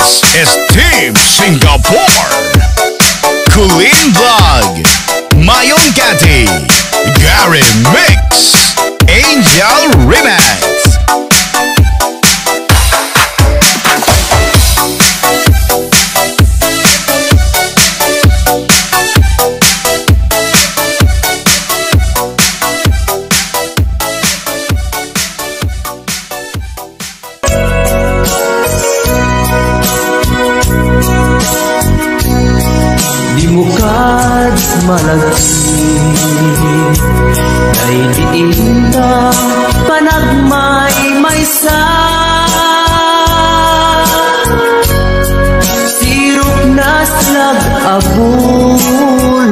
This is Team Singapore. Kulin Vlog, Mayon Cathy, Gary Mix, Angel Remix. Mukad malagsi kay diinda panagmay-maysa sirok na slag abulan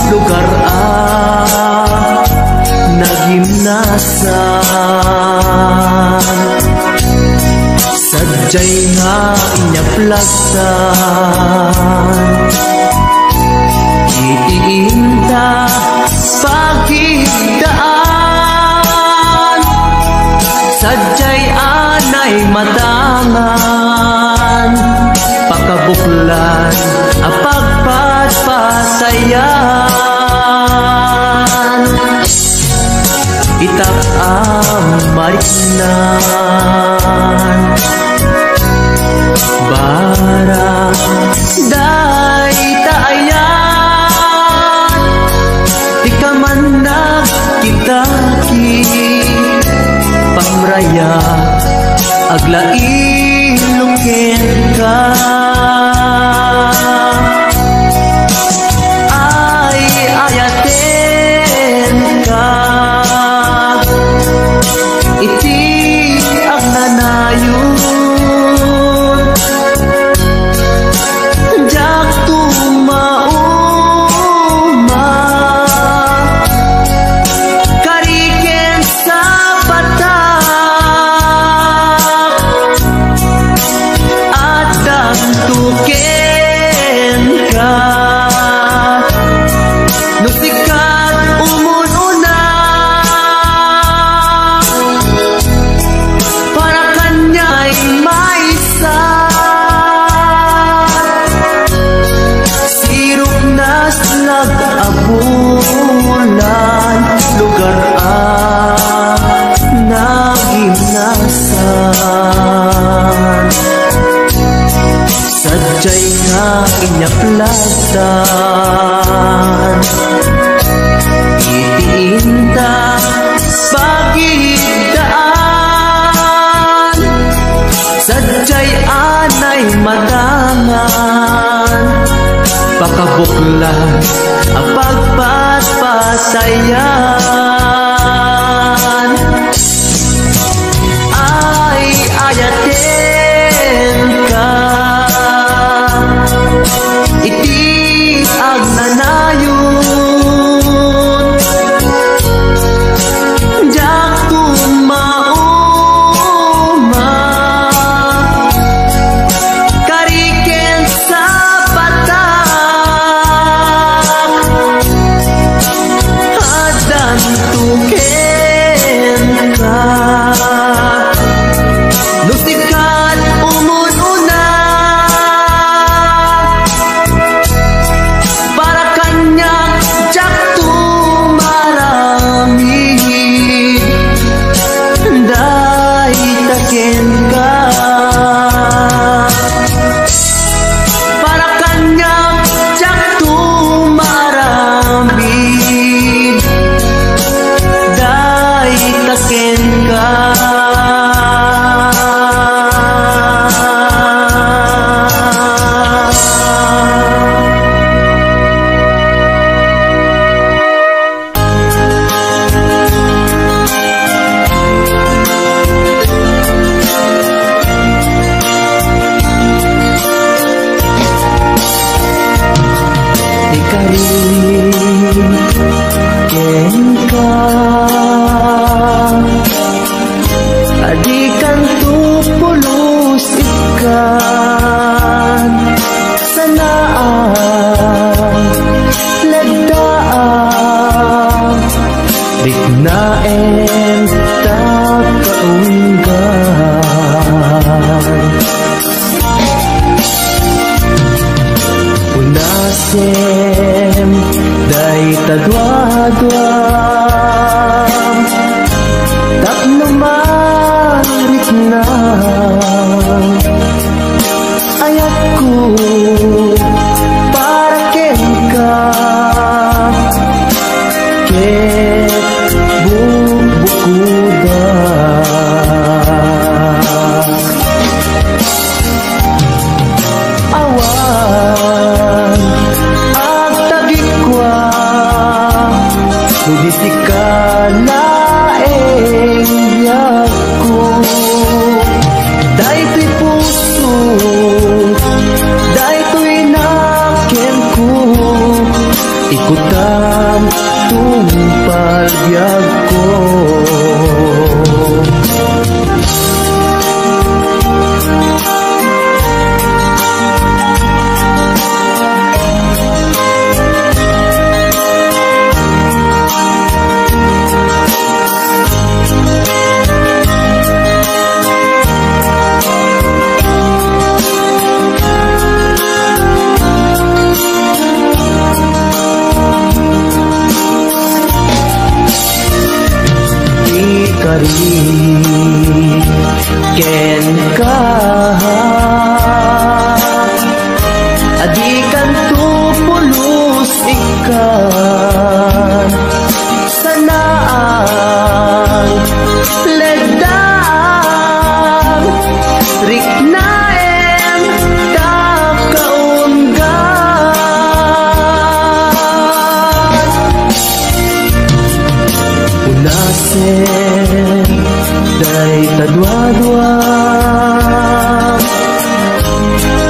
lugar nagimnasan sadyay nga inyaplasan iinta pagkidaan sadyay anay matangan pakabuklan apagpatpasayan itak mariknan barang day taayan ikamanag kitaki pamraya aglailungin ka ay ayaten ka iti agnanayon jak tumauma kariken sa batak at dantuken ka nusikat umununa para kanya'y maysa sirok na slag abulan lugar nagimnasan sadyay nga inyaplasan itiinta pagidaan sadyay anay matangan pakabuklan apagpatpasayan ay ayaten ka iti agnanayon jak tumauma kariken sa batak adan tuken ka nusikat umununa para kanya jak tumaramid day taken ka para kanya jak tumaramid day taken ka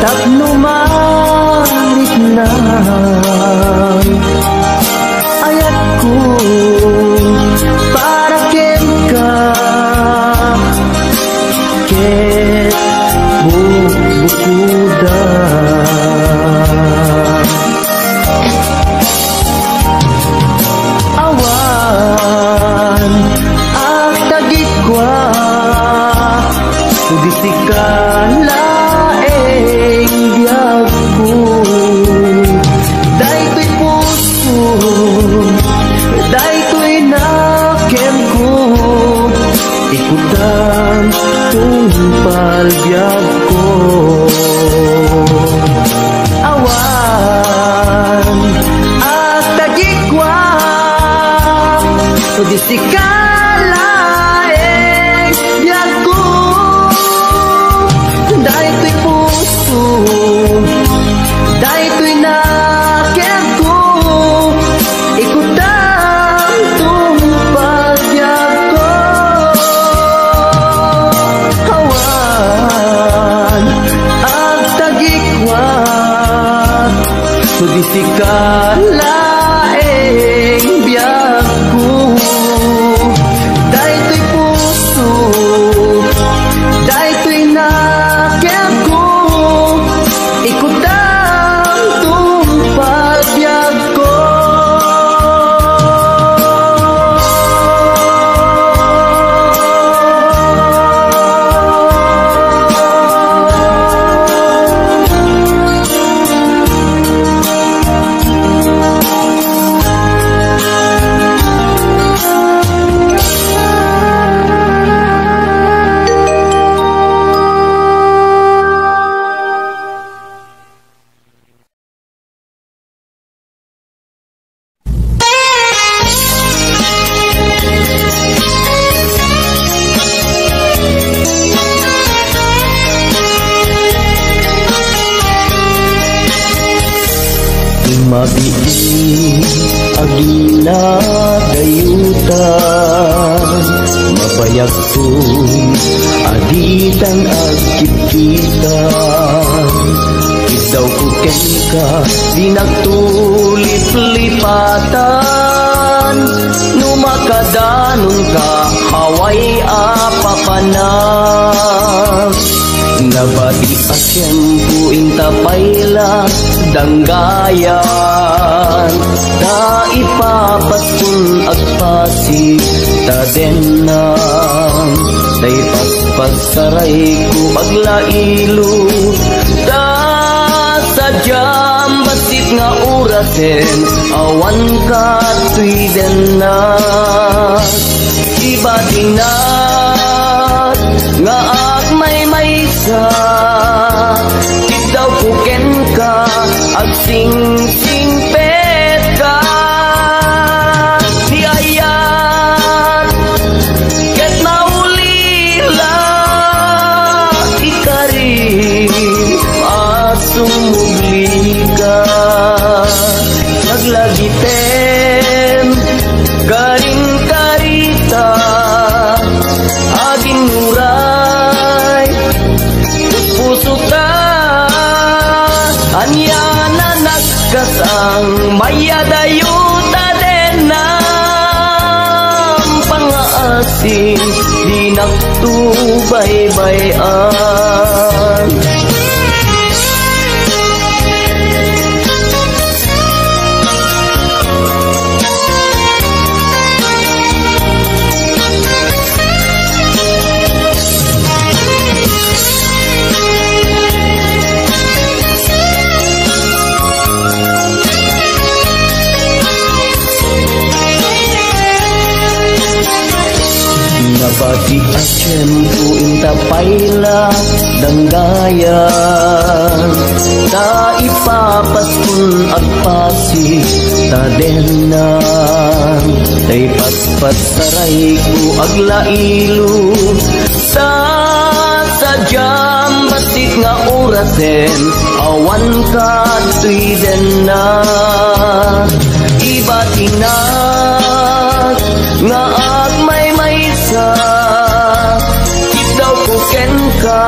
tapno marit na ayat ko para ken ka ket bukuda awan ak tagikwa sudisikala biyag ko daytoy puso daytoy nakem ko ikutan tungpal biyag ko awan at tagikwa sudisikalaeng biyag ko daytoy puso daytoy nakem ko ikutan tungpal biyag ko awan ag tagikwa sudisikalaeng biyag ko daytoy puso daytoy nakem ko ikutan tungpal biyag ko mabili agila dayutan mabayag ko aditan agkit-kitan ikaw ko ka di nagtulip-lipatan numakadanon ka haway apapanan nabati asyem ku intapayla danggayan ta ipapasun agpasi ta denang tay paspagsaray ku paglailo ta sadyam basit nga urasen awan ka tuy denang ibadinat nga maysa ikaw kuken ka at sing-singpet ka di ayat ket maulila ikarim at sumugli ka naglagitem karing karita aging nuray puso ka anya na nagkasang mayadayuta din ng pangaasin di nagtubay-bayan nabati asyem ku intapayla danggayan ta ipapasun agpasi ta denang tay paspat saray ku aglailo sa sadyam basit nga orasen awan ka tuy denang ibatinat nga agmay maysa ikaw kuken ka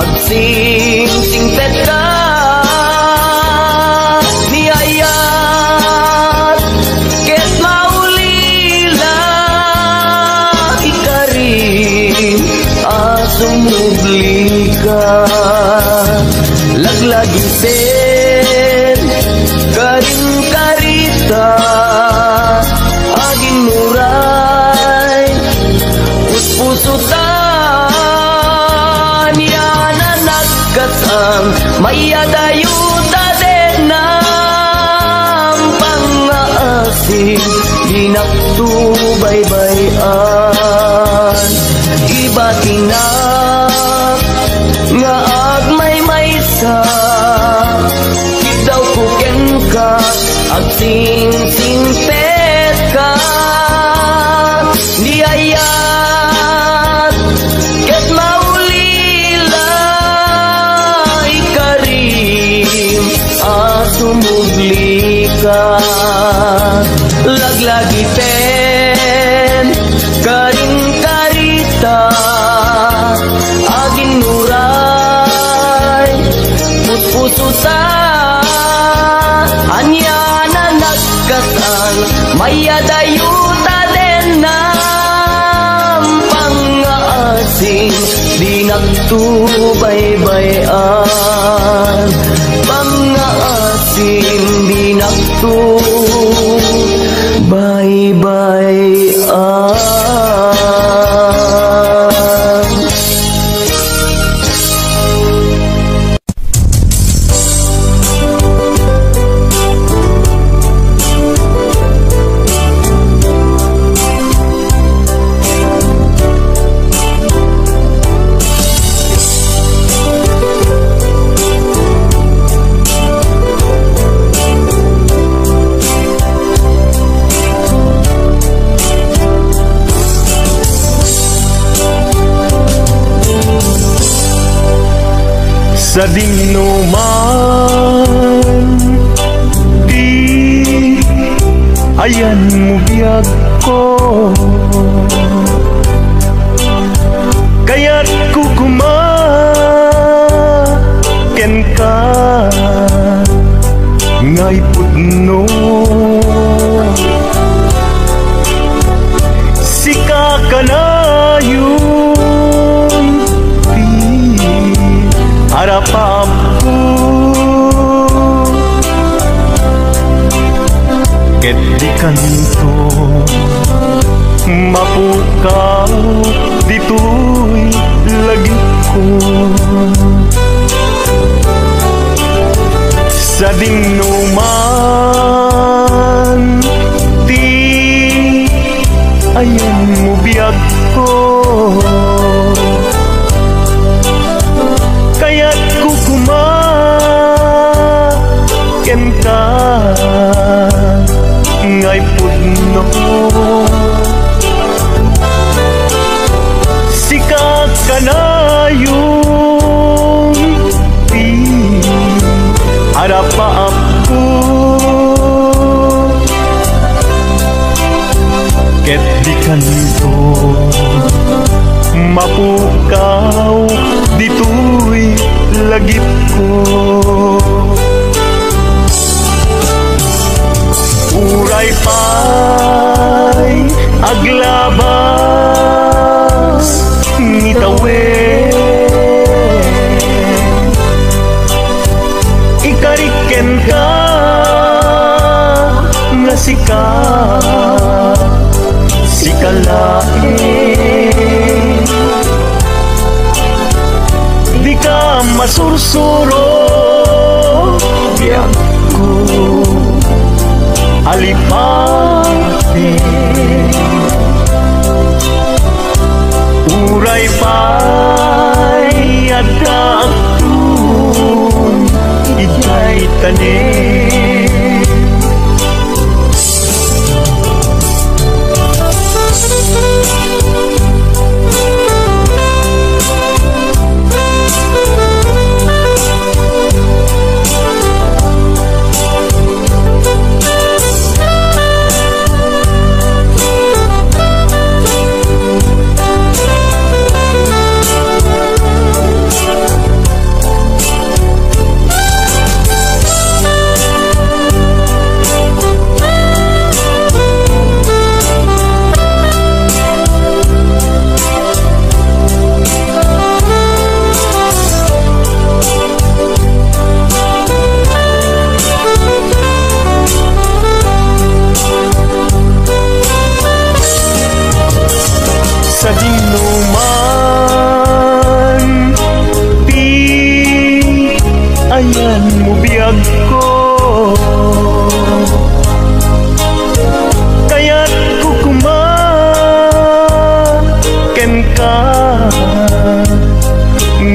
agsingsingpet ka niyayat ket maulila ikarin asumubli ka laglagi sen karin karita aging muray uspusutan yana nagkasang mayadayuta denam pangaasin dinaktubaybayan iba tinak nga agmay-maysa daw kuken ka agsingsingpet ka niyayat ket maulila ikarim asumubli ka laglagi pen karing karita aging nuray puspusutan anya na nagkasal mayadayuta denam pangaasin dinaktubaybayan pangaasin dinaktubaybayan. Sa dinuman di ayan mo biyag ko kaya't kukumaken ka ngay pudno sika ka na yun harapapku ket di kanto mapukaw dito'y lagi ko sa dinuman di ayan mo biyag ko kaya't kukumaken ka ngay pudno sikat ka na yung harapaap ko ket di kanto mapukaw dito'y lagip ko uray pa'y aglabas ngitawen ikariken ka nga sikalain di ka masursuro biyak ko alipate uray pa'y adakun ikay tanin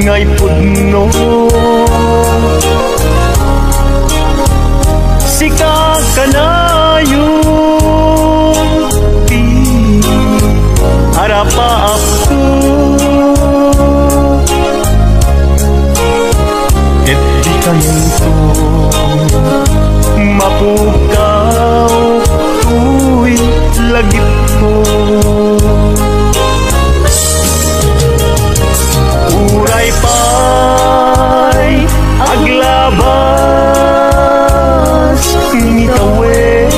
ngay pudno sika kanayo ti harapa ako et di kanito mapukaw tuy lagip ko uray pa'y aglabas ngitawin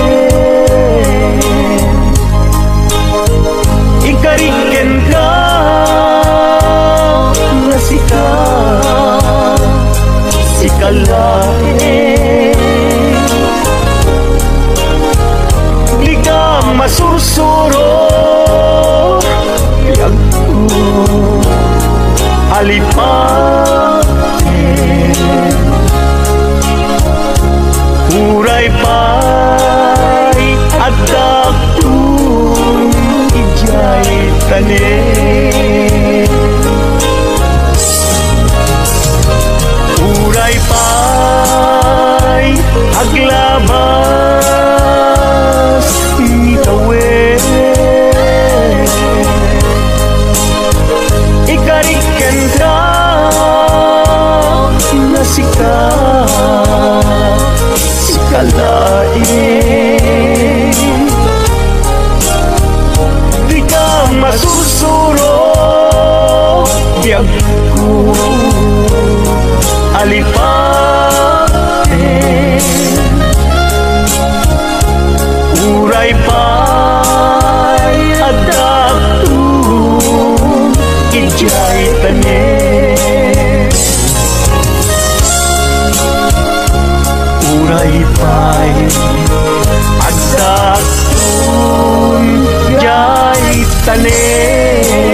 ikariken ka na sikalain di ka masursuro yag ko alipatin uray pa'y agdaktung ijay tanin uray pa'y aglabas ngitawin ikariken ka na sikalain di ka masursuro biyag ko alipatin uray pa'y adaktung ijay tanin uray pa'y adaktung ijay tanin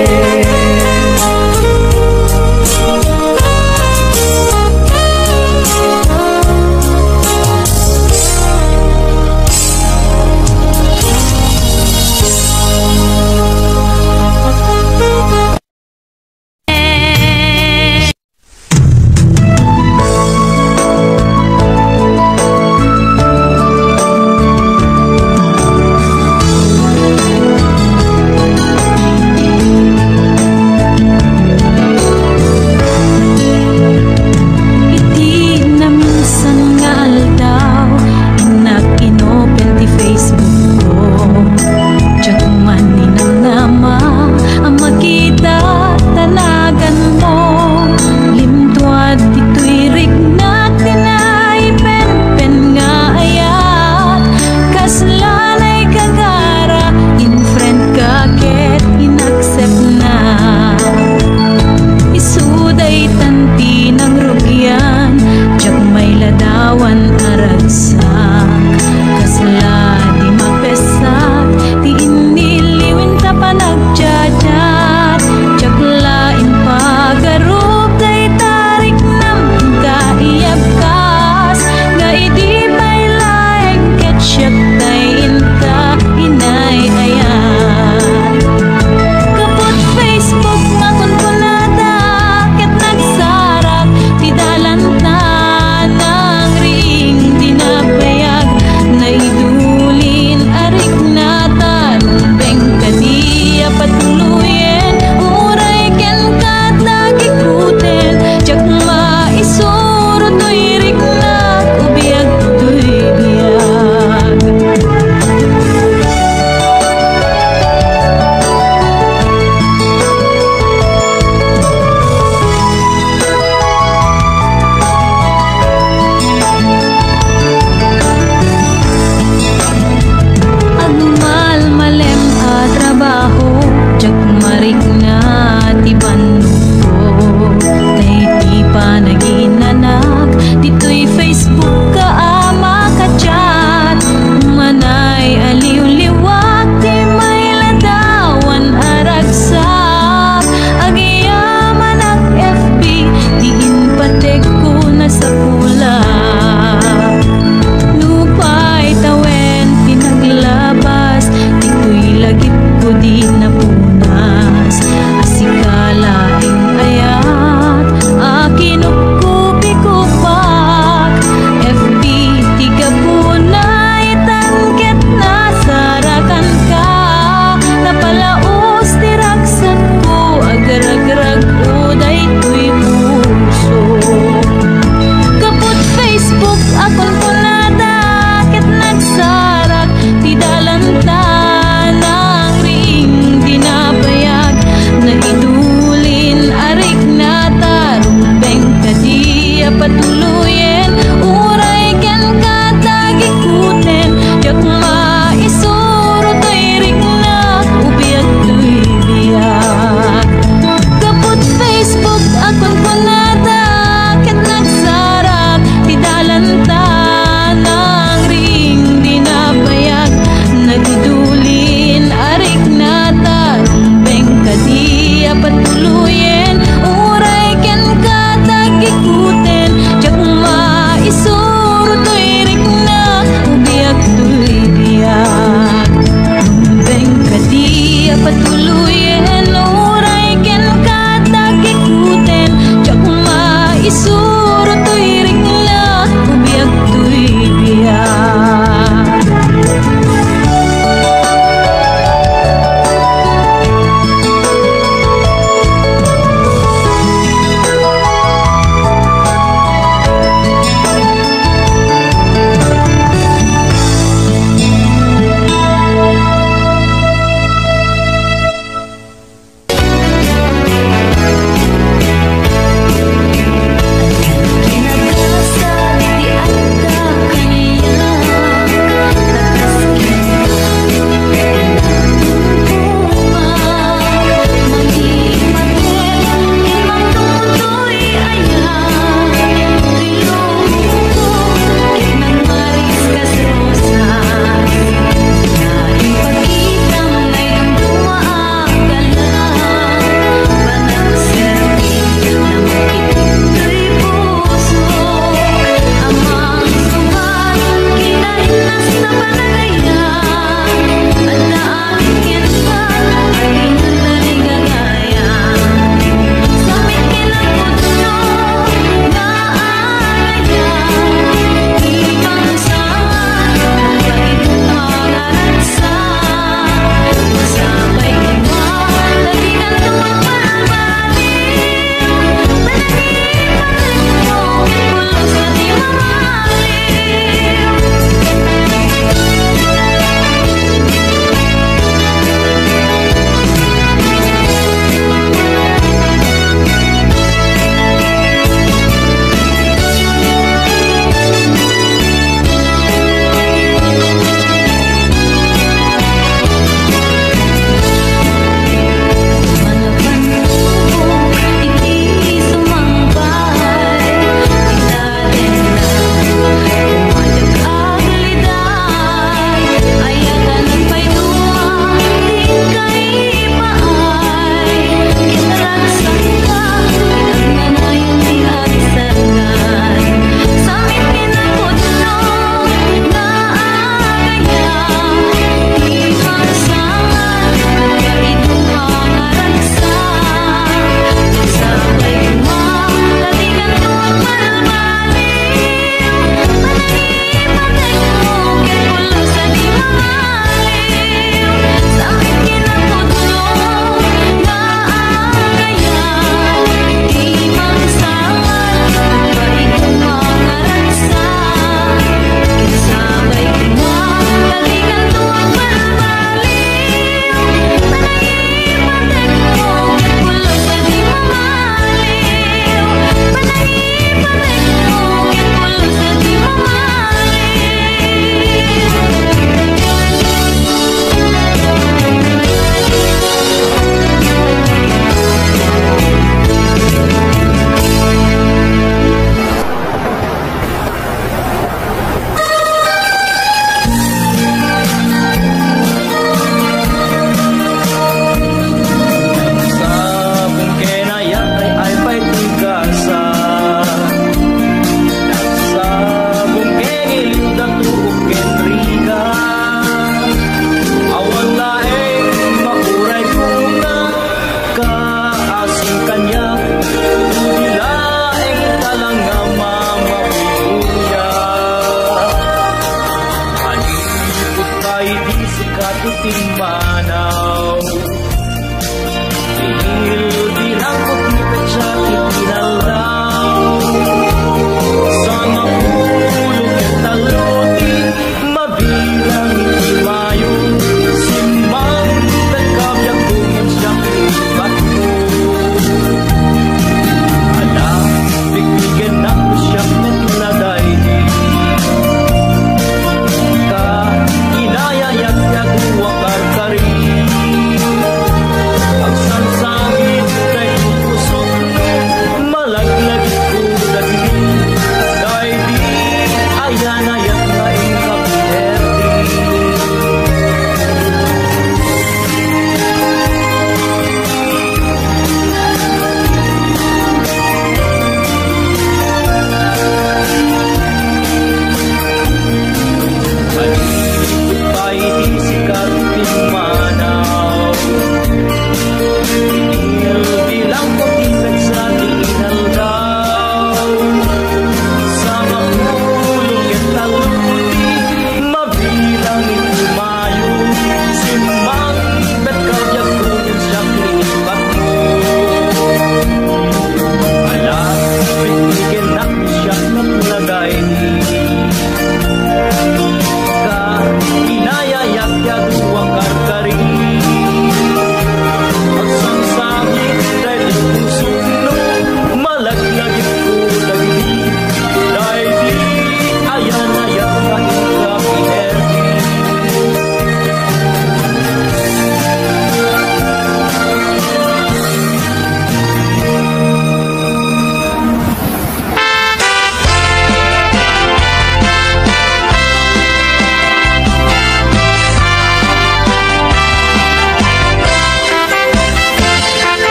Naidu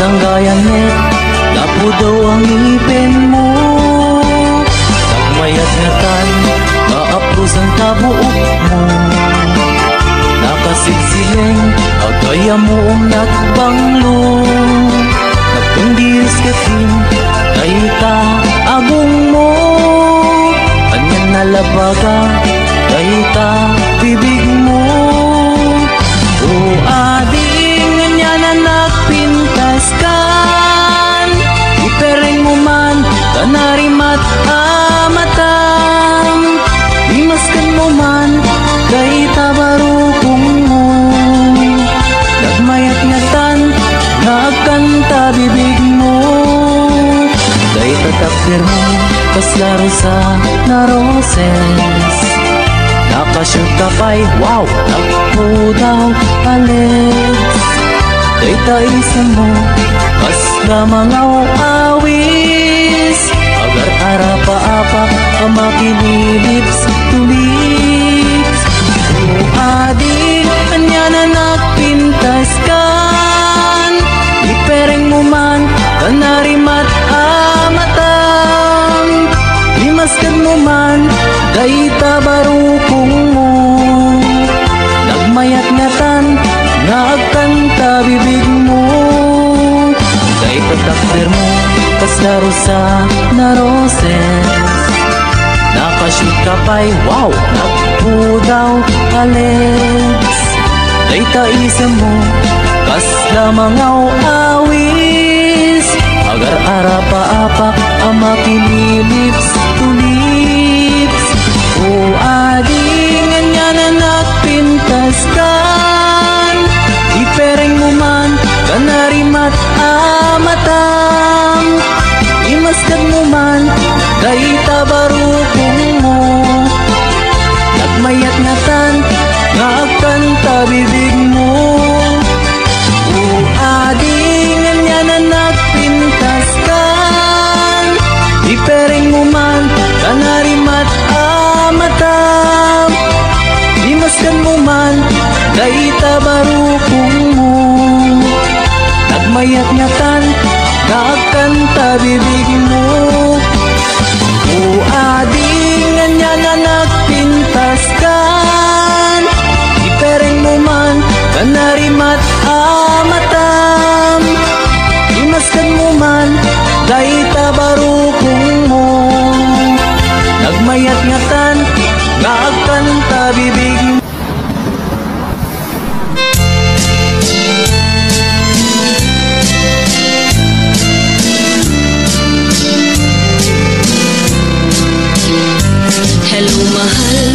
ng gayanit, lapo daw ang ngipin mo. Nagmayat ngatan, kaapos ang kabuok mo. Nakasilsiling, agaya mo ang nagbanglo. Nagtundiris katin, kay ta agong mo. Anyan nalabaga, kay ta bibig mo. O ading, anyan na nagpintas kan. Ipereng mo man, kanarimat amatang. Imaskan mo man, kay tabarukong mo. Nagmayat ngatan, nagkanta bibig mo. Kay tatakder mo, kaslaro sa naroses. Nakashoot ka pa'y, wow, nakpo daw alex. Kay taisan mo, kasla mga awis. Agar arapa-apa, kamakililips to lips. O ading, anya na nagpintas kan. Ipereng mo man, kanarimat amatang. Limaskan mo man, kay tabarukong mo. Nagmayat ngatan, nagkanta bibig mo. Kay patakder mo, kaslaro sa naroses. Nakashoot ka pa'y, wow, nakpo daw alex. Kay taisan mo, kasla mga awis. Agar arapa-apak, ang makililips to lips. O ading, anya na nagpintas kan. Ipereng mo man, kanarimat amatang. Imaskan mo man, kay tabarukong mo. Nagmayat ngatan, nagkanta bibig mo. O ading, anya na nagpintas kan. Ipereng mo man, kanarimat amatang. Imaskan mo man, kay tabarukong mo. Nagmayat ngatan, nagkanta bibig mo. O ading, anya na nagpintas kan. Ipereng mo man, kanarimat amatang. Imaskan mo man, kay tabarukong mo. Nagmayat ngatan, nagkanta bibig mo. Hello mahal,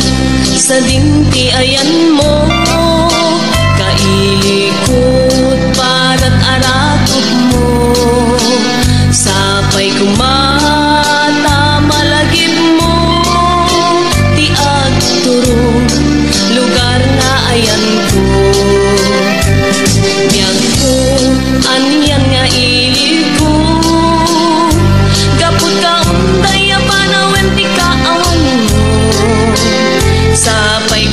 sa dinti ayan mo. Kailikot para't aratop mo. Sapay kumata malagip mo. Tiag turo, lugar na ayan ko. Biyag ko, anyan nga iliko. Gapot ka unday, panawen ti kaawan mo. Sapay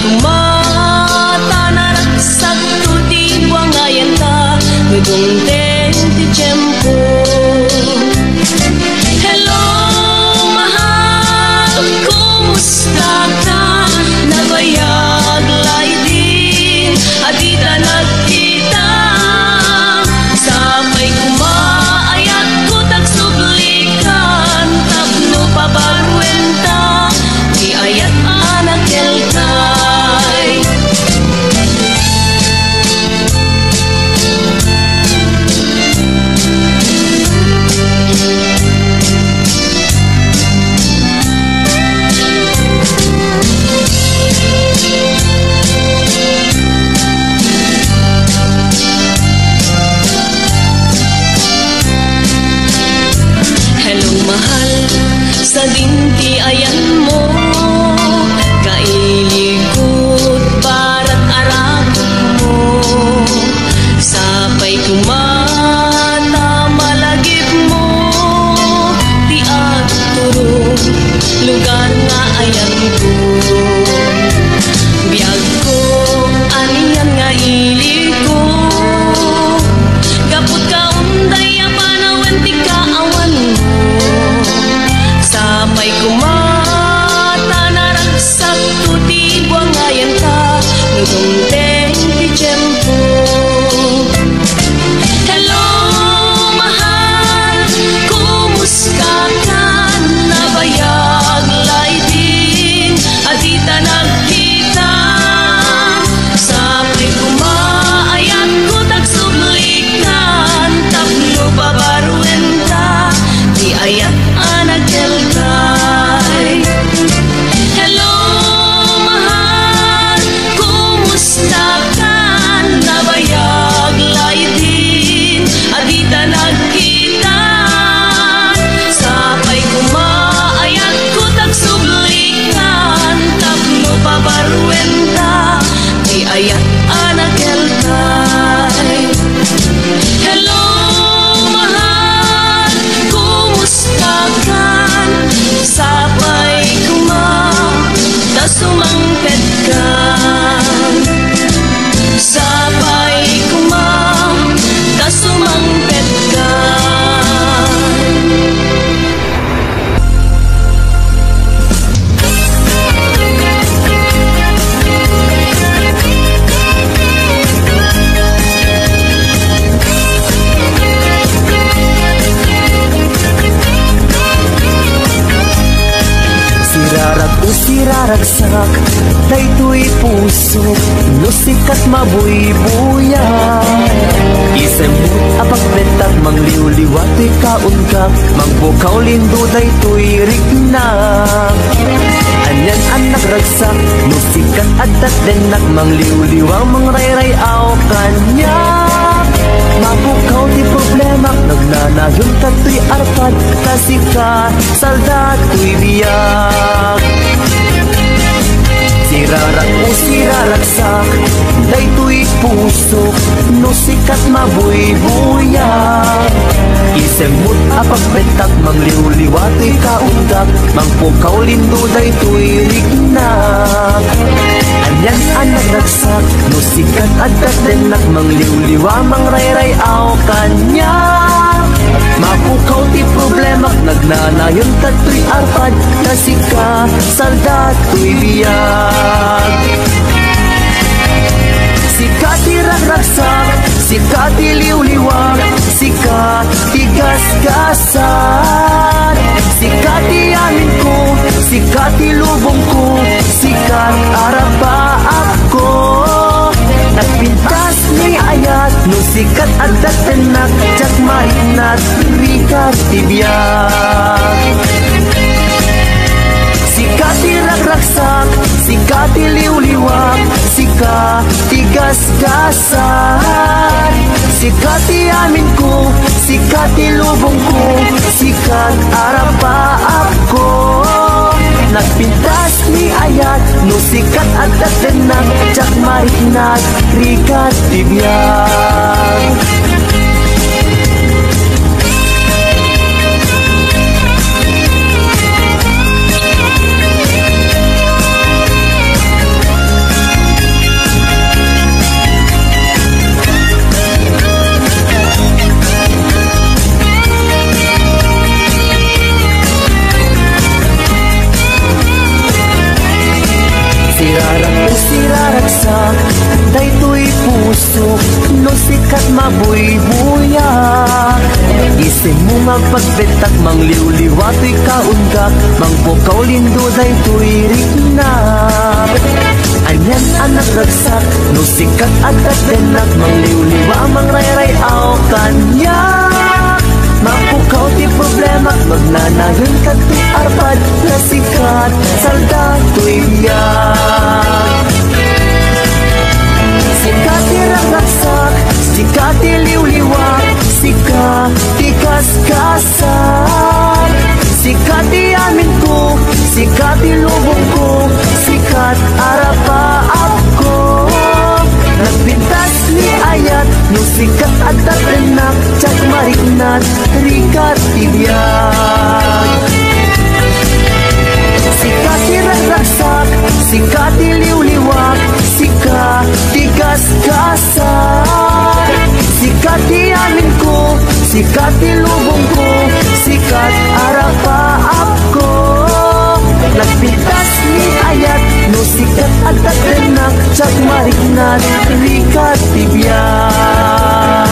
siraragsak, daytoy puso, no sikat mabuy-buya. Isemut apagbentak, mangliw-liwat to'y kaungkak, mangbukaw lindo daytoy rignak. Anyan ang nagragsak, no sikat adat denak, mangliw-liwang mangrayrayaw kanya. Mabukaw di problema, nagnanahyon ka to'y arpad, kasi ka salda to'y biyak. Sirarak o siraragsak, daytoy puso, no sikat mabuy-buyak. Isemut apagbentak, mangliw-liwa to'y kaundak, mangpukaw lindo daytoy rignak. Anyan ang nagragsak, no sikat adat denak, mangliw-liwa mangrayrayaw kanya. Mapukaw ti problema, nagnanayon ka to'y arpad, kasi ka salda to'y biyag. Sika ti ragragsak, sika ti liw-liwag, sika ti gasgasan. Sika ti amin ko, sika ti lubong ko, sika arapa ako. Nagpintas ni ayat, no sikat adat tenak, jak marinat, rikat tibiyag. Sika ti ragragsak, sika ti liw-liwag, sika ti gasgasan. Sika ti amin ko, sika ti lubong ko, sikat arapa ako. Nagpintas ni ayat, no sikat adat tenak, jak marinat, rikat tibiyag. Siraragsak, daytoy puso, no sikat mabuy-buyak. Isim mo magpagbetak, mangliw-liwa to'y kaunggak, mangpukaw lindo daytoy rignak. Anyan ang nagragsak, no sikat adat denak, mangliw-liwa mangrayrayaw kanya. Mapukaw ti problema, magnanayon ka to'y arpad, na sikat salda to'y biyag. Sika ti ragragsak, sika ti liw-liwag, sika ti gasgasan. Sika ti amin ko, sika ti lubong ko, sikat arapa ako. Nagpintas ni ayat, no sikat adat renak, jak marinat, rikat tibiyag. Sika ti ragragsak, sika ti liw-liwag, sika ti gasgasan. Sika ti amin ko, sika ti lubong ko, sikat arapa ako. Nagpintas ni ayat, no sikat adat renak, jak marinat, rikat tibiyag.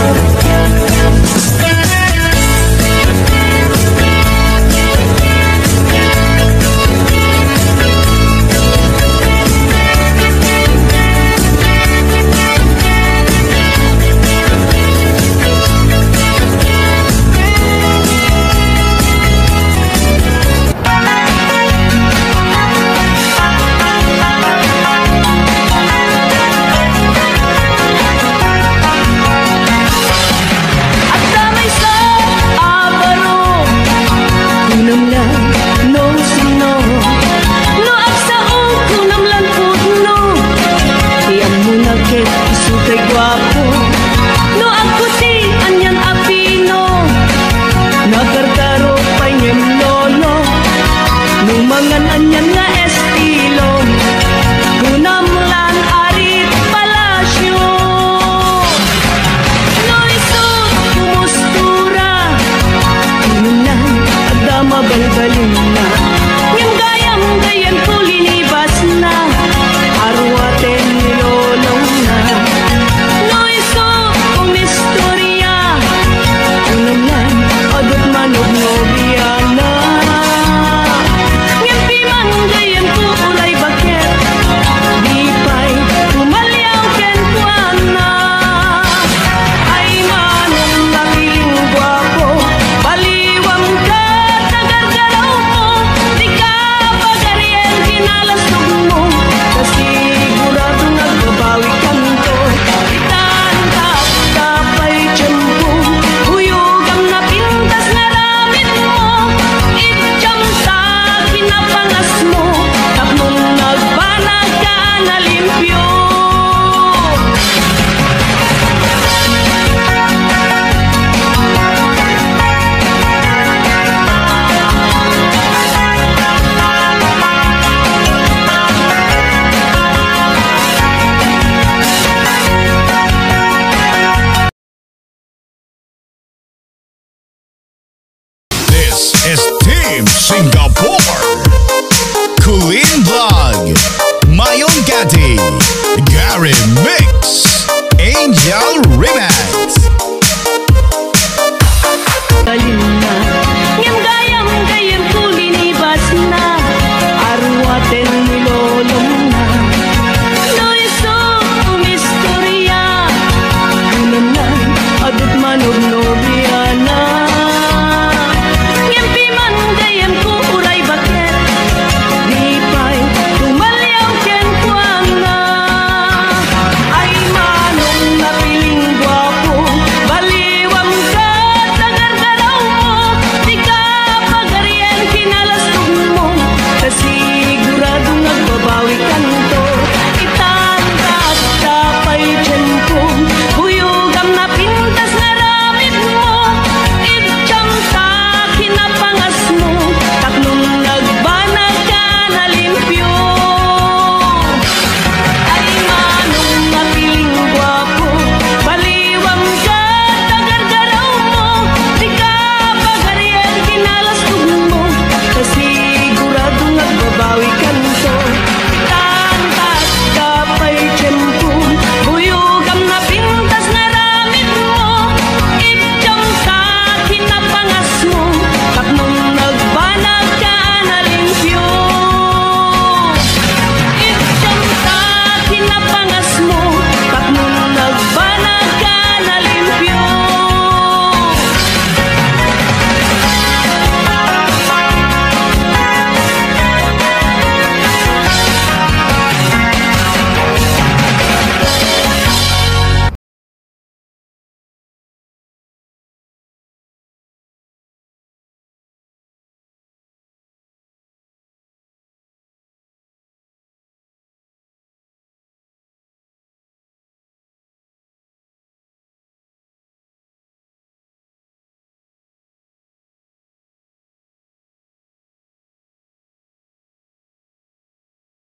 Ngimpi man gayan ko ulay bag This is Team Singapore. Kulin Vlog, Mayong Gati, Gary Mix, Angel Remix.